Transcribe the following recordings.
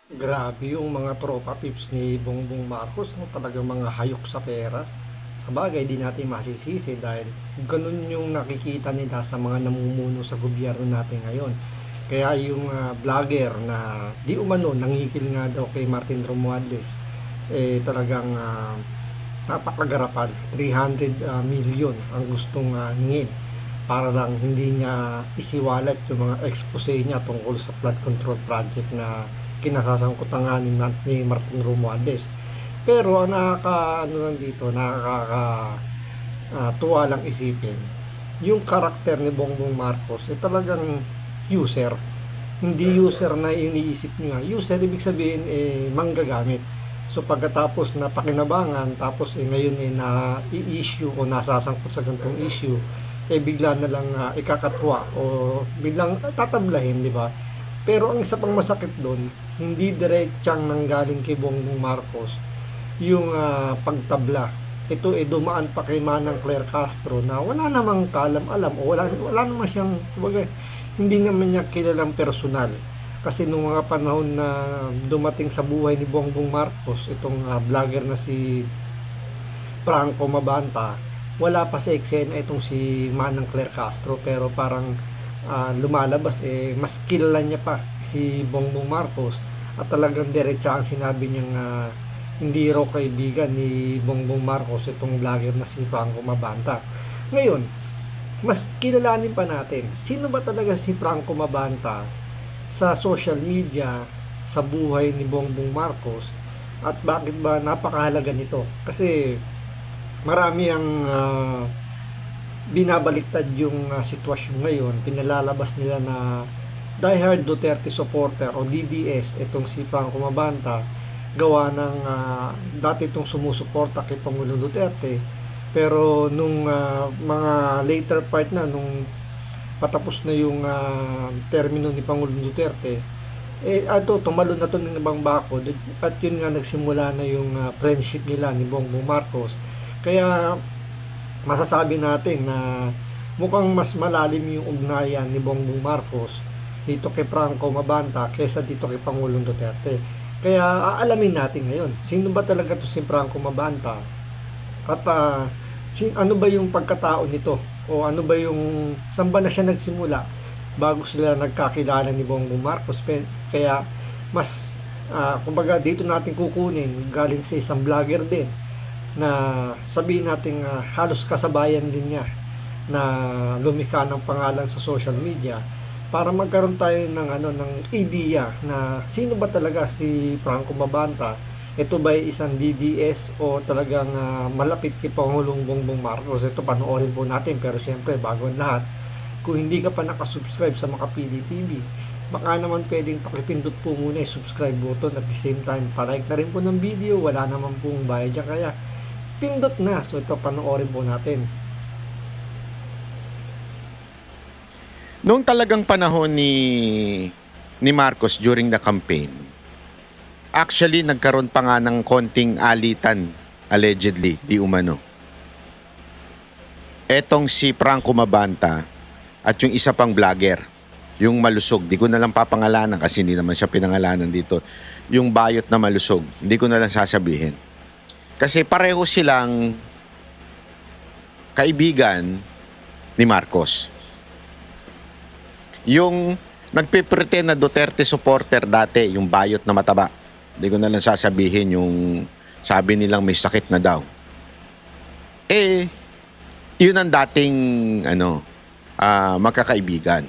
Grabe yung mga tropa pips ni Bongbong Marcos, no? Talagang mga hayok sa pera. Sa bagay, di natin masisisi dahil ganun yung nakikita nila sa mga namumuno sa gobyerno natin ngayon. Kaya yung vlogger na di umano nangikil nga daw kay Martin Romualdez, talagang napakagarapan. 300 million ang gustong hingin para lang hindi niya isiwalat yung mga expose niya tungkol sa flood control project na kinasasangkutan nga ni Martin Romualdez. Pero ang nakaka ano lang dito, tuwa lang isipin, yung karakter ni Bongbong Marcos ay talagang user. Hindi user na iniisip niya. User ibig sabihin manggagamit. So pagkatapos na pakinabangan, tapos ngayon na i-issue o nasasangkot sa ganitong issue, bigla na lang ikakatwa o biglang tatablahin, di ba? Pero ang isa pang masakit doon, hindi diretsang nanggaling kay Bongbong Marcos yung pagtabla. Ito dumaan pa kay Manang Claire Castro na wala namang kalam-alam o wala naman siyang, kumbaga, hindi naman niya kilalang personal. Kasi nung mga panahon na dumating sa buhay ni Bongbong Marcos, itong vlogger na si Franco Mabanta, wala pa sa eksena itong si Manang Claire Castro, pero parang lumalabas mas kilala niya pa si Bongbong Marcos at talagang diretsa ang sinabi niyang hindi raw kaibigan ni Bongbong Marcos itong vlogger na si Franco Mabanta. Ngayon, mas kilalanin pa natin sino ba talaga si Franco Mabanta sa social media, sa buhay ni Bongbong Marcos, at bakit ba napakahalaga nito. Kasi marami ang binabaliktad yung sitwasyon ngayon. Pinalalabas nila na diehard Duterte supporter o DDS itong si Franco Mabanta, gawa ng dati itong sumusuporta kay Pangulong Duterte, pero nung mga later part na, nung patapos na yung termino ni Pangulong Duterte, tumalon na to ng ibang bakod, at yun nga nagsimula na yung friendship nila ni Bongbong Marcos. Kaya masasabi natin na mukhang mas malalim yung ugnayan ni Bongbong Marcos dito kay Franco Mabanta kaysa dito kay Pangulong Duterte. Kaya aalamin natin ngayon, sino ba talaga to si Franco Mabanta, at ano ba yung pagkatao nito, o ano ba yung, saan ba na siya nagsimula bago sila nagkakilala ni Bongbong Marcos. Kaya mas kumbaga dito natin kukunin galing sa isang vlogger din na sabihin natin halos kasabayan din niya na lumikha ng pangalan sa social media, para magkaroon tayo ng idea na sino ba talaga si Franco Mabanta. Ito ba isang DDS o talagang malapit kay Pangulong Bongbong Marcos? Ito panoorin po natin. Pero siyempre, bago ang lahat, kung hindi ka pa nakasubscribe sa Makapili TV, baka naman pwedeng pakipindot po muna yung subscribe button, at the same time palike na rin po ng video. Wala naman pong bayad dyan, kaya pindot na. So ito, panoorin po natin. Noong talagang panahon ni Marcos during the campaign, actually nagkaroon pa nga ng konting alitan, allegedly, di umano. Etong si Franco Mabanta at yung isa pang vlogger, yung Malusog, di ko na lang papangalanan kasi hindi naman siya pinangalanan dito. Yung Bayot na Malusog, hindi ko na lang sasabihin. Kasi pareho silang kaibigan ni Marcos. Yung nagpipretend na Duterte supporter dati, yung Bayot na mataba. Hindi ko na lang sasabihin yung sabi nilang may sakit na daw. Yun ang dating magkakaibigan.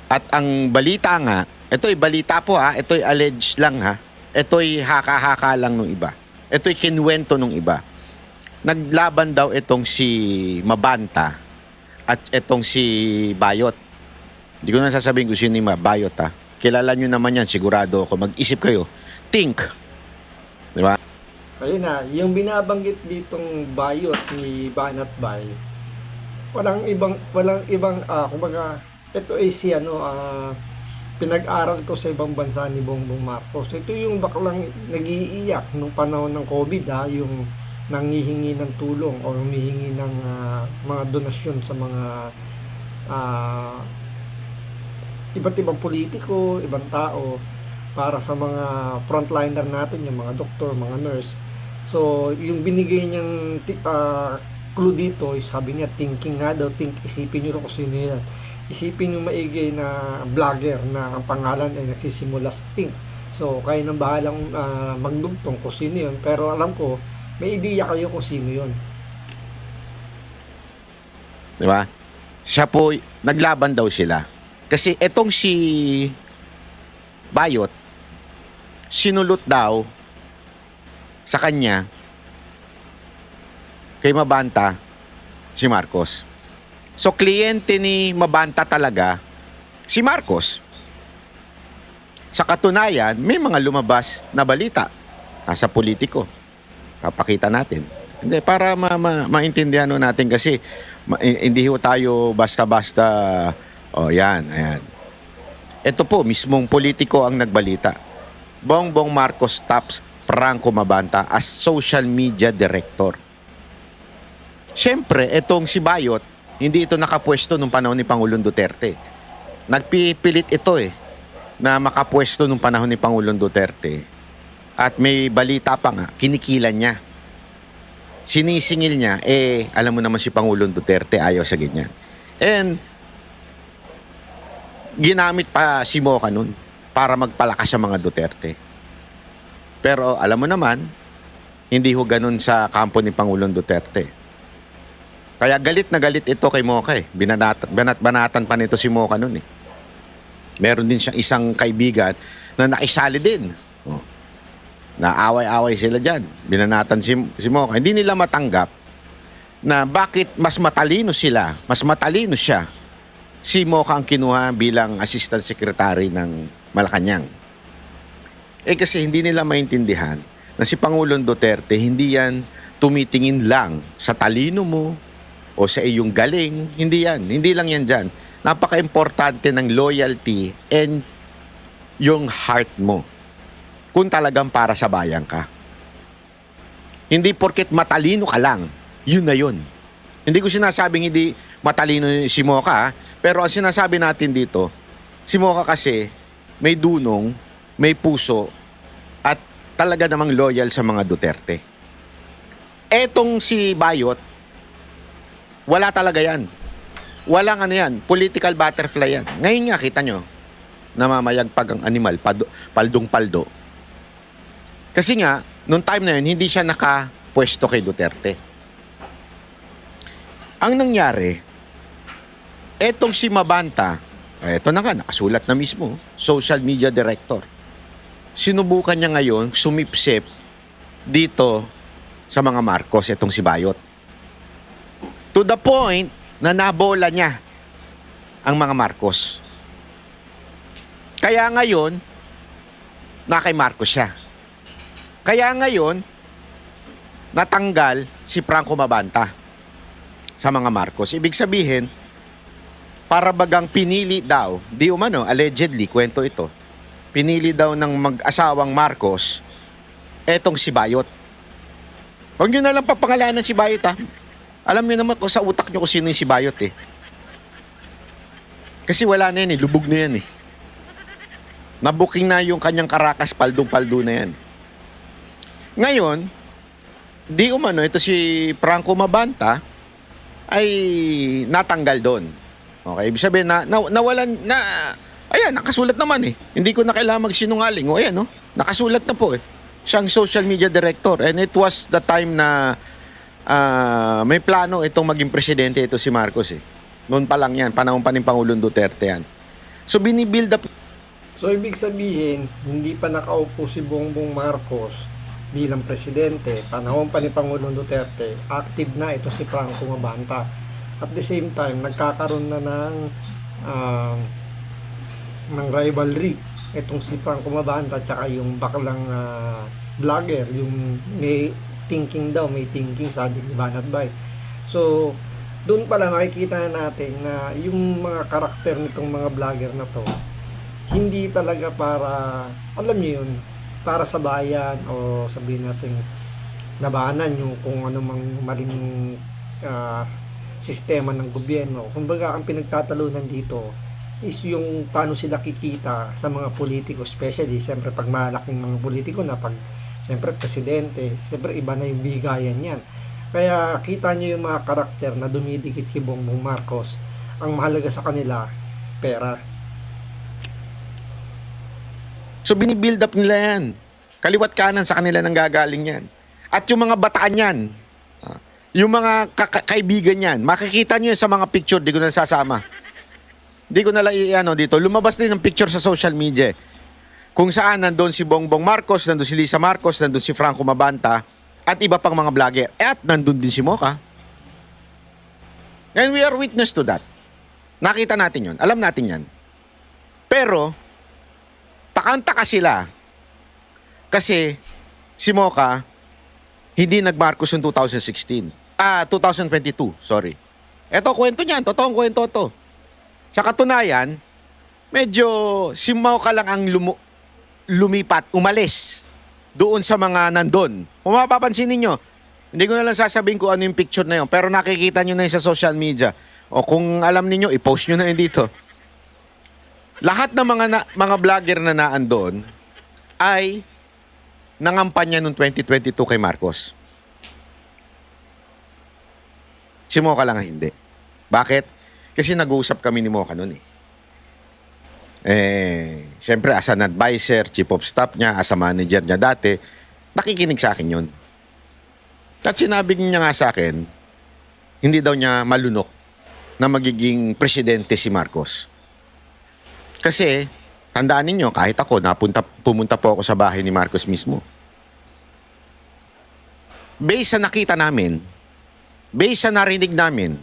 At ang balita nga, ito'y balita po ito'y alleged lang ito'y haka-haka lang nung iba. Ito'y kinwento nung iba. Naglaban daw itong si Mabanta at itong si Bayot. Hindi ko na sasabihin kung sino yung Bayot Kilala nyo naman yan, sigurado ako. Mag-isip kayo. Think. Di ba? Ayun na, yung binabanggit ditong Bayot ni Banat Bay, walang ibang kumbaga, ito ay si pinag-aral ko sa ibang bansa ni Bongbong Marcos. Ito yung baklang nag-iiyak nung panahon ng COVID, yung nangihingi ng tulong o humihingi ng mga donasyon sa mga iba't ibang politiko, ibang tao. para sa mga frontliner natin, yung mga doktor, mga nurse. So, yung binigay niyang clue dito, sabi niya, thinking nga daw, isipin niyo kung sino yan. Isipin yung maigi na vlogger na ang pangalan ay nagsisimula sa think. So, kayo nang bahalang magdugtong kung sino yun. Pero alam ko, may ideya kayo kung sino yun. Di ba? Siya po, naglaban daw sila. Kasi etong si Bayot, sinulot daw sa kanya kay Mabanta si Marcos. So, kliyente ni Mabanta talaga si Marcos. Sa katunayan, may mga lumabas na balita sa politiko. Papakita natin. Hindi, para maintindihan natin kasi hindi ho tayo basta-basta, yan, ayan. Ito po, mismong politiko ang nagbalita. Bongbong Marcos taps Franco Mabanta as social media director. Siyempre, etong si Bayot, hindi ito nakapwesto nung panahon ni Pangulong Duterte. Nagpipilit ito na makapwesto nung panahon ni Pangulong Duterte. At may balita pa nga, kinikilan niya. Sinisingil niya, alam mo naman si Pangulong Duterte, ayaw sa ganyan. And, ginamit pa si Moca nun para magpalakas sa mga Duterte. Pero, alam mo naman, hindi ho ganun sa kampo ni Pangulong Duterte. Kaya galit na galit ito kay Moca Banat-banatan pa nito si Moca nun Meron din siyang isang kaibigan na nakisali din. Naaway-away sila dyan. Binanatan si Moca. Hindi nila matanggap na bakit mas matalino sila, mas matalino siya. Si Moca ang kinuha bilang assistant secretary ng Malacanang. Kasi hindi nila maintindihan na si Pangulong Duterte hindi yan tumitingin lang sa talino mo o sa iyong galing. Hindi yan. Hindi lang yan dyan. Napaka-importante ng loyalty and yung heart mo. Kung talagang para sa bayan ka. Hindi porket matalino ka lang, yun na yun. Hindi ko sinasabing hindi matalino si Moca, pero ang sinasabi natin dito, si Moca kasi may dunong, may puso, at talaga namang loyal sa mga Duterte. Etong si Bayot, wala talaga yan. Walang yan, political butterfly yan. Ngayon nga, kita nyo, namamayagpag ang animal, paldong-paldo. Kasi nga, nung time na yun, hindi siya nakapwesto kay Duterte. Ang nangyari, etong si Mabanta, eto na nga, nakasulat na mismo, social media director. Sinubukan niya ngayon sumipsip dito sa mga Marcos, etong si Bayot. To the point na nabola niya ang mga Marcos. Kaya ngayon, na kay Marcos siya. Kaya ngayon, natanggal si Franco Mabanta sa mga Marcos. Ibig sabihin, para bagang pinili daw, di umano, allegedly, kwento ito, pinili daw ng mag-asawang Marcos, etong si Bayot. Huwag nyo na lang papangalanan si Bayot Alam nyo naman kung sa utak nyo kung sino yung si Bayot Kasi wala na yan lubog na yan Nabuking na yung kanyang Caracas, paldong-paldo na yan. Ngayon, di umano, ito si Franco Mabanta ay natanggal doon. Okay, ibig sabihin nawalan na, ayan, nakasulat naman Hindi ko na kailangan magsinungaling. Ayan, nakasulat na po Siyang social media director. And it was the time na may plano itong maging presidente ito si Marcos Noon pa lang yan, panahon pa ni Pangulong Duterte yan. So, binibuild up. So, ibig sabihin, hindi pa nakaupo si Bongbong Marcos bilang presidente, panahon pa ni Pangulong Duterte, active na ito si Franco Mabanta. At the same time, nagkakaroon na ng rivalry itong si Franco Mabanta at yung baklang vlogger, yung may thinking daw, may thinking sabi ni Banat Bay. So, doon pala nakikita natin na yung mga karakter nitong mga vlogger na to, hindi talaga para, alam niyo yun, para sa bayan o sabihin natin labanan yung kung ano mang maling sistema ng gobyerno. Kumbaga ang pinagtatalunan dito is yung paano sila kikita sa mga politiko, especially siyempre pag malaking mga politiko na, pag siyempre presidente, siyempre iba na yung bigayan yan. Kaya kita nyo yung mga karakter na dumidikit kay Bongbong Marcos, ang mahalaga sa kanila pera. So binibuild up nila yan. Kaliwat kanan sa kanila nang gagaling yan. At yung mga bataan yan, yung mga kaibigan yan, makikita nyo yan sa mga picture, di ko na sasama. Di ko na lang dito. Lumabas din ng picture sa social media. Kung saan nandun si Bongbong Marcos, nandun si Lisa Marcos, nandun si Franco Mabanta, at iba pang mga vlogger. At nandun din si Mocha. And we are witness to that. Nakita natin yon, alam natin yan. Pero, takang-taka sila. Kasi, si Mocha, hindi nag-Marcos noong 2022, sorry. Eto, kwento niyan, totoong kwento to. Sa katunayan, medyo si Mocha lang ang lumipat, umalis doon sa mga nandun. Kung mapapansin ninyo, hindi ko na lang sasabihin kung ano yung picture na yun, pero nakikita nyo na yun sa social media. O kung alam niyo, i-post nyo na yun dito. Lahat ng mga vlogger na naandun ay nangampanya noong 2022 kay Marcos. Si Mocha lang hindi. Bakit? Kasi nag-uusap kami ni Mocha noon siyempre as an advisor, chief of staff niya, as a manager niya dati, nakikinig sa akin yun. At sinabi niya nga sa akin, hindi daw niya malunok na magiging presidente si Marcos. Kasi, tandaan ninyo, kahit ako, pumunta po ako sa bahay ni Marcos mismo. Based sa nakita namin, based sa narinig namin,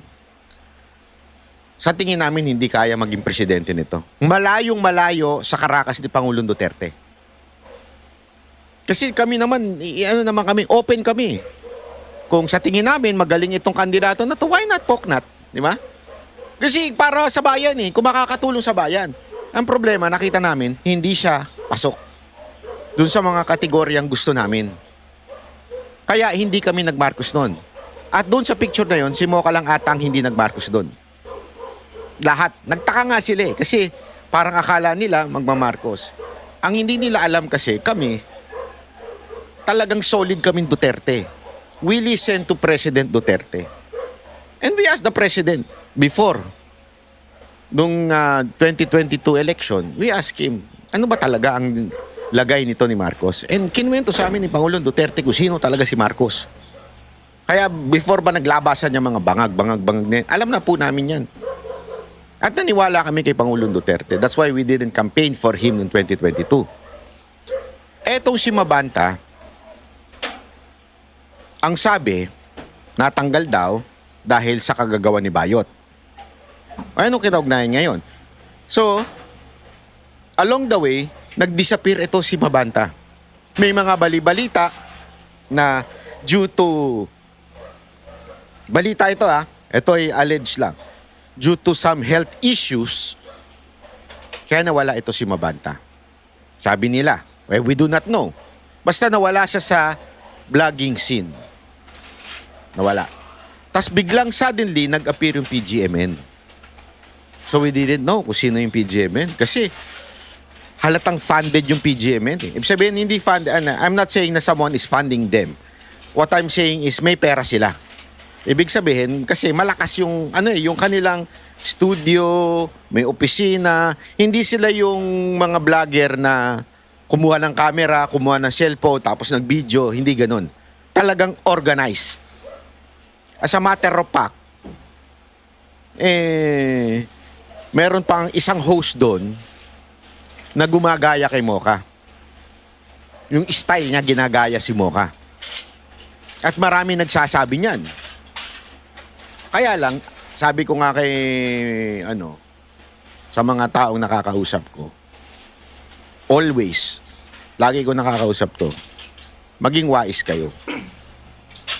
sa tingin namin hindi kaya maging presidente nito. Malayong-malayo sa karakas ni Pangulong Duterte. Kasi kami naman, kami, open kami. Kung sa tingin namin magaling itong kandidato na to, why not poke not? Di ba? Kasi para sa bayan kung makakatulong sa bayan. Ang problema, nakita namin, hindi siya pasok dun sa mga kategoryang gusto namin. Kaya hindi kami nag-Marcos noon. At doon sa picture na yon, si Mocha lang ata ang hindi nag-Marcos doon. Lahat. Nagtaka nga sila kasi parang akala nila magma-Marcos. Ang hindi nila alam kasi kami, talagang solid kaming Duterte. We listen to President Duterte. And we asked the President before, nung 2022 election, we asked him, ano ba talaga ang lagay nito ni Marcos? And kinuwento sa amin ni Pangulong Duterte kung sino talaga si Marcos. Kaya before ba naglabasan niya mga bangag, alam na po namin yan. At naniwala kami kay Pangulong Duterte. That's why we didn't campaign for him in 2022. Etong si Mabanta, ang sabi, natanggal daw dahil sa kagagawa ni Bayot. Anong kinaugnayan ngayon? So, along the way, nag-disappear ito si Mabanta. May mga bali-balita na due to, balita ito ito ay alleged lang, due to some health issues, kaya nawala ito si Mabanta. Sabi nila, we do not know. Basta nawala siya sa vlogging scene. Nawala. Tapos biglang suddenly, nag-appear yung PGMN. So we didn't know kung sino yung PGMN. Kasi halatang funded yung PGMN. Ibig sabihin, hindi funded. I'm not saying na someone is funding them. What I'm saying is may pera sila. Ibig sabihin, kasi malakas yung, yung kanilang studio, may opisina. Hindi sila yung mga vlogger na kumuha ng camera, kumuha ng cellphone, tapos nag-video. Hindi ganun. Talagang organized. As a matter of fact, meron pang isang host doon na gumagaya kay Mocha. Yung style niya, ginagaya si Mocha. At marami nagsasabi niyan. Kaya lang, sabi ko nga kay, sa mga taong nakakausap ko, always, lagi ko nakakausap to, maging wais kayo.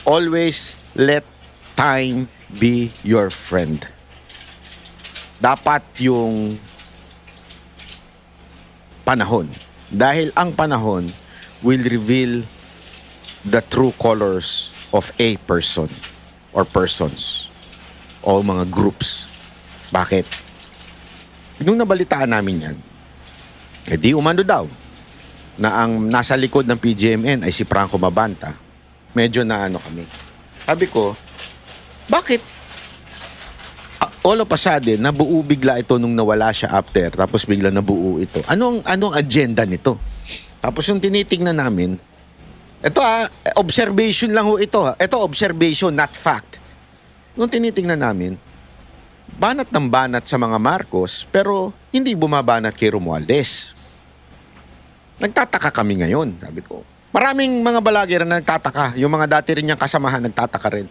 Always let time be your friend. Dapat yung panahon. Dahil ang panahon will reveal the true colors of a person or persons o mga groups. Bakit? Nung nabalitaan namin yan, di umano daw na ang nasa likod ng PGMN ay si Franco Mabanta. Medyo na ano kami. Sabi ko, bakit all of a sudden, nabuo bigla ito nung nawala siya after, tapos bigla nabuo ito. Anong agenda nito? Tapos yung tinitingnan namin, ito observation lang ho ito. Ito observation, not fact. Nung tinitingnan namin, banat ng banat sa mga Marcos, pero hindi bumabanat kay Romualdez. Nagtataka kami ngayon, sabi ko. Maraming mga balagera na nagtataka. Yung mga dati rin niyang kasamahan, nagtataka rin.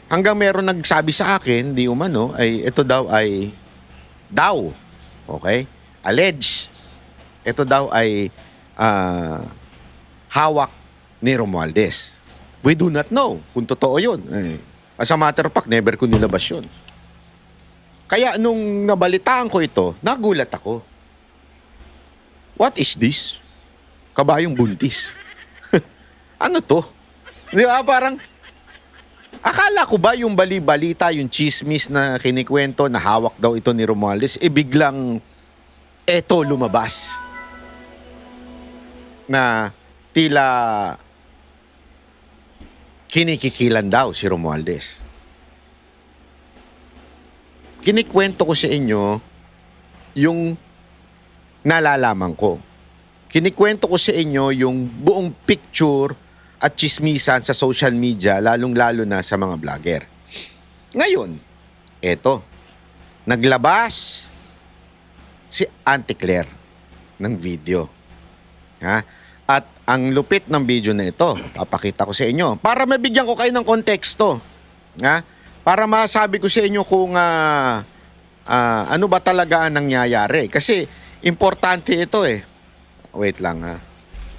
Hanggang meron nagsabi sa akin, di umano, ay ito daw ay okay? Allege. Ito daw ay hawak ni Romualdez. We do not know kung totoo yun. As a matter of fact, never ko nilabas yun. Kaya nung nabalitaan ko ito, nagulat ako. What is this? Kabayong buntis. Ano to? Di ba? Parang, akala ko ba yung bali-balita, yung chismis na kinikwento na hawak daw ito ni Romualdez, biglang eto lumabas. Na tila kinikikilan daw si Romualdez. Kinikwento ko sa inyo yung nalalaman ko. Kinikwento ko sa inyo yung buong picture at chismisan sa social media, lalong-lalo na sa mga vlogger. Ngayon, eto, naglabas si Auntie Claire ng video. Ha? At ang lupit ng video na ito, papakita ko sa inyo, para mabigyan ko kayo ng konteksto. Ha? Para masabi ko sa inyo kung ano ba talaga ang nangyayari. Kasi importante ito eh. Wait lang ha.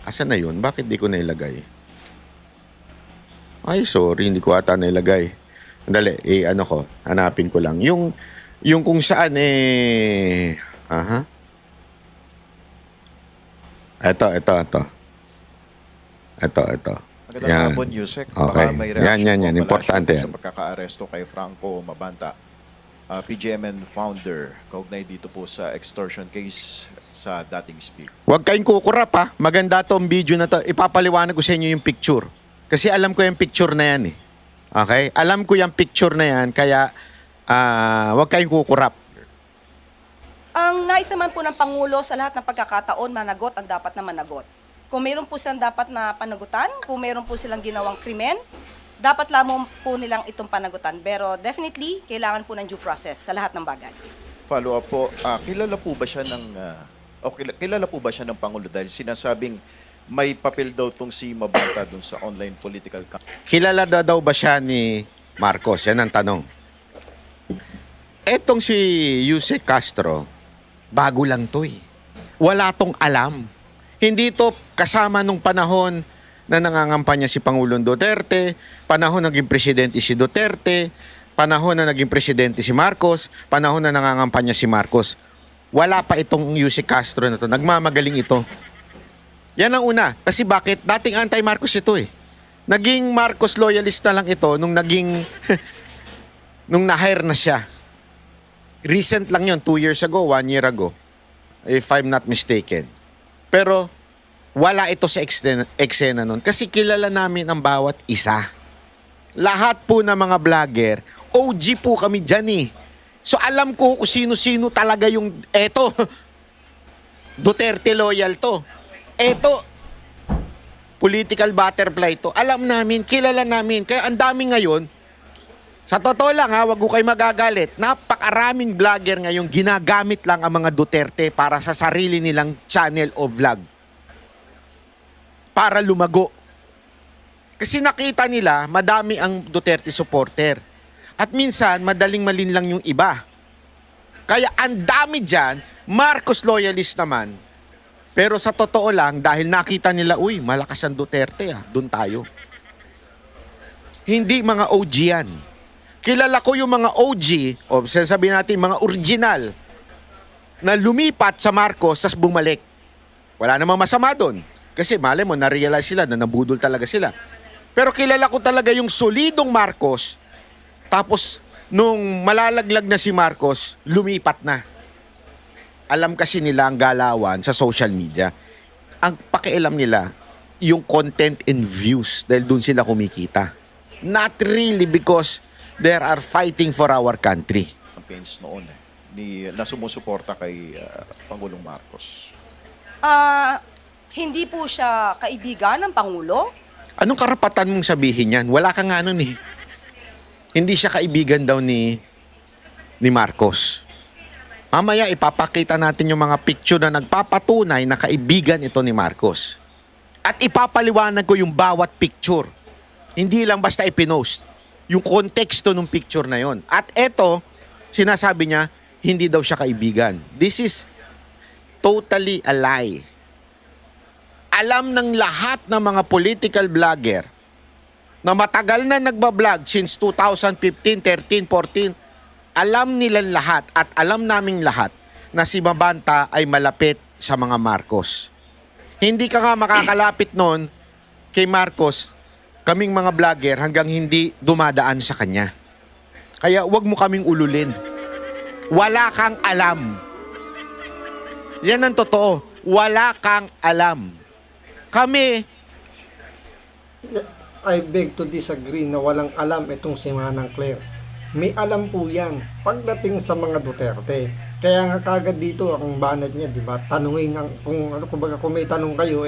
Asan na yun? Bakit di ko nailagay? Ay, sorry, hindi ko ata nailagay. Dali, hanapin ko lang. Yung kung saan Ito. Magandang hapon, Yusek. Okay. Baka may Yan. reaction po Importante pala yan. sa pagkaka-aresto kay Franco Mabanta, PGMN founder, kaugnay dito po sa extortion case sa dating speaker. Huwag kayong kukurap ha. Maganda tong video na to. Ipapaliwanag ko sa inyo yung picture. Kasi alam ko yung picture na yan eh. Okay? Alam ko yung picture na yan, kaya huwag kayong kukurap. Ang nais naman po ng Pangulo sa lahat ng pagkakataon, managot ang dapat na managot. Kung mayroon po silang dapat na panagutan, kung mayroon po silang ginawang krimen, dapat lamang po nilang itong panagutan. Pero definitely, kailangan po ng due process sa lahat ng bagay. Follow up po, kilala po ba siya ng Pangulo dahil sinasabing may papel daw tong si Mabanta dun sa online political campaign? Kilala daw ba siya ni Marcos? Yan ang tanong. Etong si Yusek Castro, bago lang to eh. Wala tong alam. Hindi to kasama nung panahon na nangangampanya si Pangulong Duterte, panahon naging presidente si Duterte, panahon na naging presidente si Marcos, panahon na nangangampanya si Marcos. Wala pa itong Yusek Castro na to. Nagmamagaling ito. Yan ang una. Kasi bakit? Dating anti-Marcos ito eh. Naging Marcos loyalist na lang ito nung naging nung na-hire na siya. Recent lang yun, 2 years ago, 1 year ago. If I'm not mistaken. Pero wala ito sa eksena nun. Kasi kilala namin ang bawat isa. Lahat po ng mga vlogger, OG po kami dyan eh. So alam ko kung sino-sino talaga yung eto. Duterte loyal to. Eto, political butterfly to. Alam namin, kilala namin. Kaya ang dami ngayon, sa totoo lang ha, wag ko kayo magagalit, napakaraming vlogger ngayon ginagamit lang ang mga Duterte para sa sarili nilang channel o vlog. Para lumago. Kasi nakita nila, madami ang Duterte supporter. At minsan, madaling malinlang yung iba. Kaya ang dami dyan, Marcos loyalist naman. Pero sa totoo lang, dahil nakita nila, uy, malakas ang Duterte dun tayo. Hindi mga OG yan. Kilala ko yung mga OG, o sasabihin natin, mga original, na lumipat sa Marcos, tas bumalik. Wala namang masama doon. Kasi mali mo, na-realize sila na nabudol talaga sila. Pero kilala ko talaga yung solidong Marcos, tapos nung malalaglag na si Marcos, lumipat na. alam kasi nila ang galawan sa social media. Ang pakialam nila, yung content and views dahil dun sila kumikita. Not really because they are fighting for our country. Campaigns noon na sumusuporta kay Pangulong Marcos. Hindi po siya kaibigan ng Pangulo. Anong karapatan mong sabihin yan? Wala ka nga nun eh. Hindi siya kaibigan daw ni Marcos. Mamaya ipapakita natin yung mga picture na nagpapatunay na kaibigan ito ni Marcos. At ipapaliwanag ko yung bawat picture. Hindi lang basta ipinost. Yung konteksto ng picture na yon. At eto, sinasabi niya, hindi daw siya kaibigan. This is totally a lie. Alam ng lahat ng mga political vlogger na matagal na nagbablog since 2015, 13, 14, alam nila lahat at alam naming lahat na si Mabanta ay malapit sa mga Marcos. Hindi ka nga makakalapit noon kay Marcos, kaming mga vlogger, hanggang hindi dumadaan sa kanya. Kaya wag mo kaming ululin. Wala kang alam. Yan ang totoo. Wala kang alam. Kami, I beg to disagree na walang alam itong si Manang Claire. May alam po yan pagdating sa mga Duterte. Kaya nga kagad dito ang banat niya, di ba? Tanungin kung may tanong kayo,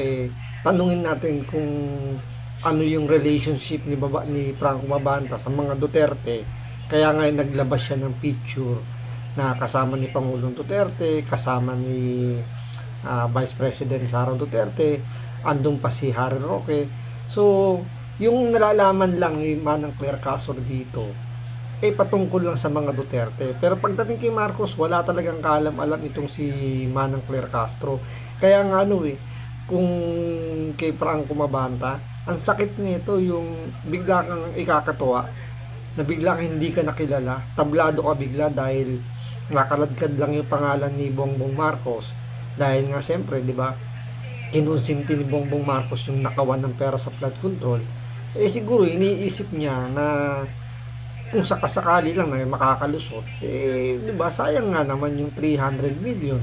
tanungin natin kung ano yung relationship ni Franco Mabanta sa mga Duterte. Kaya nga naglabas siya ng picture na kasama ni Pangulong Duterte, kasama ni Vice President Sara Duterte, andun pa si Harry Roque. So, yung nalalaman lang ni Manang Claire Castro dito, patungkol lang sa mga Duterte. Pero pagdating kay Marcos, wala talagang kaalam-alam itong si Manang Claire Castro. Kaya nga kung kay Franco Mabanta, ang sakit nito yung bigla kang ikakatuwa, na biglang hindi ka nakilala, tablado ka bigla dahil nakaladkad lang yung pangalan ni Bongbong Marcos. Dahil nga siyempre, di ba, kinonsinti ni Bongbong Marcos yung nakawan ng pera sa flood control. Siguro iniisip niya na kung sakasakali lang na makakalusot, di ba, sayang nga naman yung 300 million.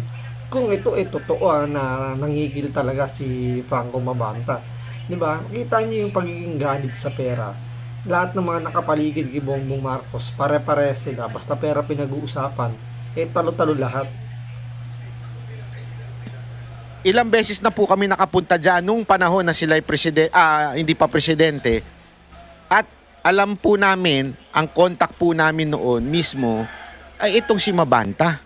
Kung ito totoo na nangigil talaga si Franco Mabanta. Di ba? Kita niyo yung pagiging ganit sa pera. Lahat ng mga nakapaligid kay Bongbong Marcos, pare-pare sila. Basta pera pinag-uusapan, talo-talo lahat. ilang beses na po kami nakapunta dyan nung panahon na sila hindi pa presidente. At alam po namin, ang contact po namin noon mismo ay itong si Mabanta.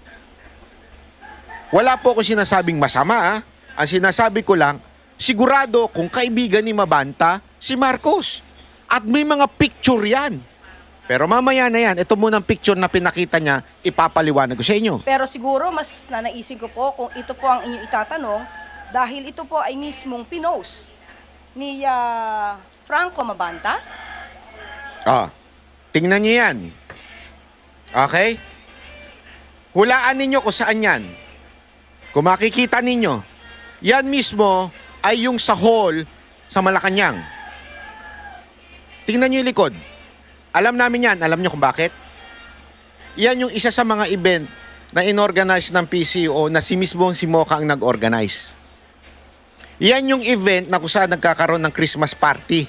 Wala po ako sinasabing masama. Ang sinasabi ko lang, sigurado kung kaibigan ni Mabanta, si Marcos. At may mga picture yan. Pero mamaya na yan, ito munang picture na pinakita niya, ipapaliwanag ko sa inyo. Pero siguro mas nanaisin ko po kung ito po ang inyong itatanong dahil ito po ay mismong pinost ni Franco Mabanta. Tingnan niyo yan. Okay? Hulaan ninyo kung saan yan. Kung makikita ninyo, yan mismo ay yung sa hall sa Malacanang. Tingnan niyo yung likod. Alam namin yan. Alam niyo kung bakit? Yan yung isa sa mga event na inorganize ng PCO na si mismo si Mocha ang nag-organize. Yan yung event na kung saan nagkakaroon ng Christmas party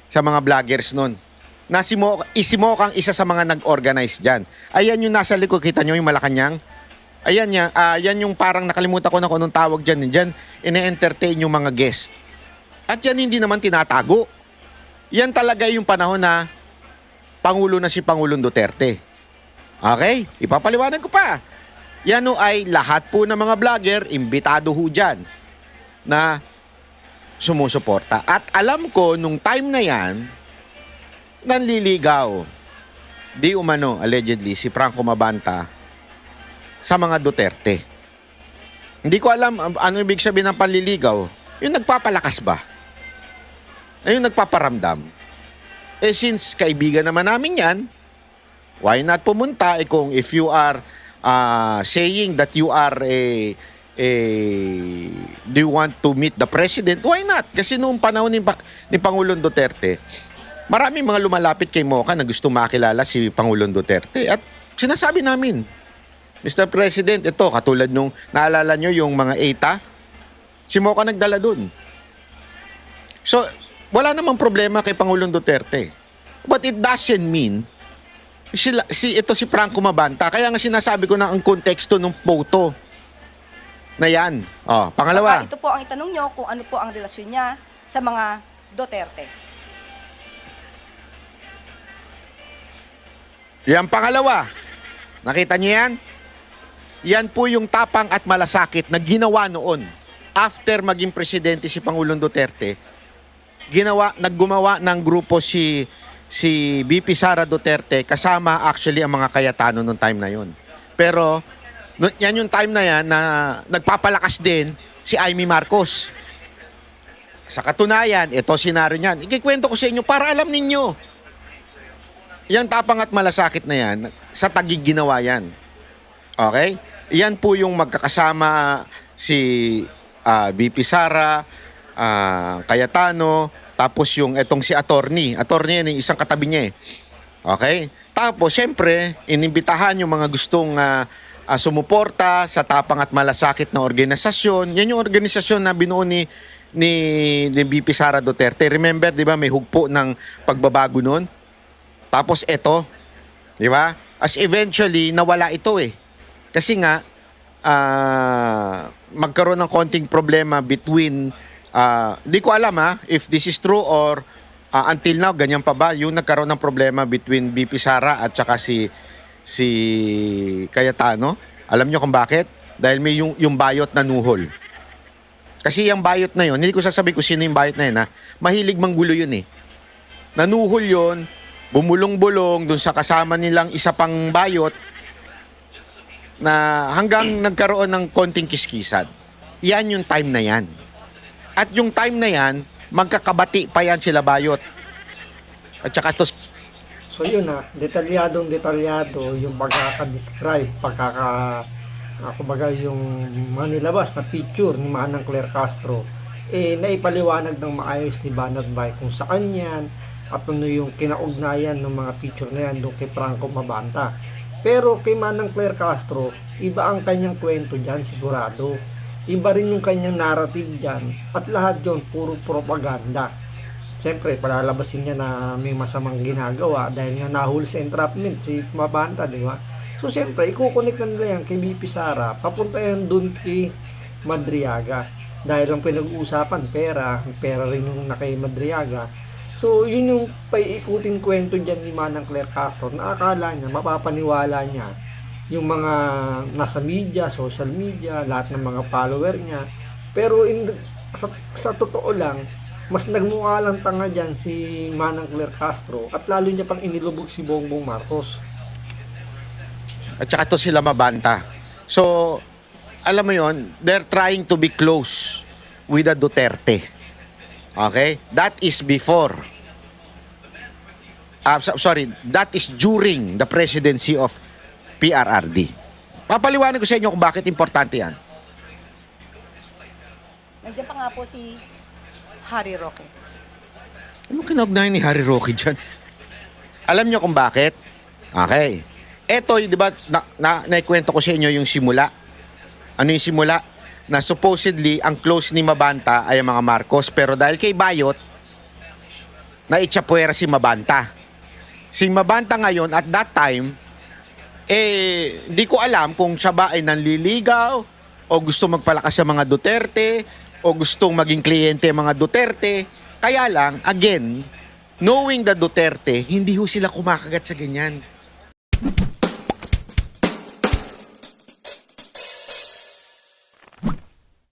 sa mga vloggers nun. Na si Mocha ang isa sa mga nag-organize dyan. Ayan yung nasa likod. Kita nyo yung Malacanang? Ayan yan. Yan yung parang nakalimutan ko na kung anong tawag dyan. Dyan, ine-entertain yung mga guest. At yan hindi naman tinatago. Yan talaga yung panahon na Pangulo na si Pangulong Duterte. Okay? Ipapaliwanag ko pa. Yan o ay lahat po ng mga vlogger, imbitado ho dyan na sumusuporta. At alam ko, nung time na yan, nanliligaw, di umano, allegedly, si Franco Mabanta sa mga Duterte. Hindi ko alam ano ibig sabihin ng panliligaw. Yung nagpapalakas ba? Ay, yung nagpaparamdam. Since kaibigan naman namin yan, why not pumunta? Kung if you are saying that you are do you want to meet the president, why not? Kasi noong panahon ni Pangulong Duterte, maraming mga lumalapit kay Mocha na gusto makilala si Pangulong Duterte. At sinasabi namin, Mr. President, ito, katulad nung, naalala nyo yung mga ETA? Si Moca nagdala dun. So, wala namang problema kay Pangulong Duterte. But it doesn't mean, ito si Franco Mabanta, kaya nga sinasabi ko na ang konteksto ng photo na yan. Oh, pangalawa. Ito po ang itanong nyo kung ano po ang relasyon niya sa mga Duterte. Yan pangalawa. Nakita niyo yan? Yan po yung tapang at malasakit na ginawa noon. After maging presidente si Pangulong Duterte, naggumawa ng grupo si BP Sara Duterte kasama actually ang mga Cayetano noong time na yon. Pero yan yung time na yan na nagpapalakas din si Amy Marcos. Sa katunayan, ito senaryo niyan. Ikikwento ko sa inyo para alam ninyo. Yan tapang at malasakit na yan, sa Taguig ginawa yan. Okay? Yan po yung magkakasama si BP Sara, Cayetano, tapos yung etong si attorney. Attorney yan, yung isang katabi niya eh. Okay? Tapos, syempre, inimbitahan yung mga gustong sumuporta sa tapang at malasakit na organisasyon. Yan yung organisasyon na binuo ni BP Sara Duterte. Remember, di ba, may hugpo ng pagbabago nun? Tapos eto, di ba? As eventually, nawala ito eh. Kasi nga, magkaroon ng konting problema between, di ko alam if this is true or until now, ganyan pa ba, yung nagkaroon ng problema between BP Sara at saka si Cayetano. Alam nyo kung bakit? Dahil may yung bayot na nuhol. Kasi yung bayot na yun, hindi ko sasabihin kung sino yung bayot na yun mahilig manggulo yun eh. Nanuhol yun, bumulong-bulong dun sa kasama nilang isa pang bayot na hanggang nagkaroon ng konting kiskisan. Yan yung time na yan. At yung time na yan, magkakabati pa yan sila bayot. At saka to. So yun detalyado yung pagkaka-describe, kumbaga yung manilabas na picture ni Manang Claire Castro, naipaliwanag ng maayos ni Banat Bay kung saan yan, at ano yung kinaugnayan ng mga picture na yan doon kay Franco Mabanta. Pero kay Manang Claire Castro, iba ang kanyang kwento dyan, sigurado. Iba rin yung kanyang narrative dyan. At lahat yun, puro propaganda. Siyempre, palalabasin niya na may masamang ginagawa dahil nga nahuli sa entrapment si Mabanta, di ba? So, siyempre, ikukunik na nila yan kay BP Sara. Papunta yan doon kay Madriaga. Dahil ang pinag-uusapan, pera rin yung na kay Madriaga. So, yun yung paiikuting kwento dyan ni Manang Claire Castro na akala niya, mapapaniwala niya yung mga nasa media, social media, lahat ng mga follower niya. Pero sa totoo lang, mas nagmukha lang tanga dyan si Manang Claire Castro at lalo niya pang inilubog si Bongbong Marcos. At saka to sila Mabanta. So, alam mo yon, they're trying to be close with the Duterte. Okay? That is before. That is during the presidency of PRRD. Papaliwanag ko sa inyo kung bakit importante yan. Nandiyan pa nga po si Harry Roque. Anong kinaugnayan ni Harry Roque dyan? Alam nyo kung bakit? Okay. Eto, di ba, naikwento ko sa inyo yung simula. Ano yung simula? Na supposedly, ang close ni Mabanta ay ang mga Marcos. Pero dahil kay Bayot, naitsapuera si Mabanta. Si Mabanta ngayon, at that time, di ko alam kung siya ba ay nanliligaw o gusto magpalakas sa mga Duterte o gustong maging kliyente mga Duterte. Kaya lang, again, knowing the Duterte, hindi ho sila kumakagat sa ganyan.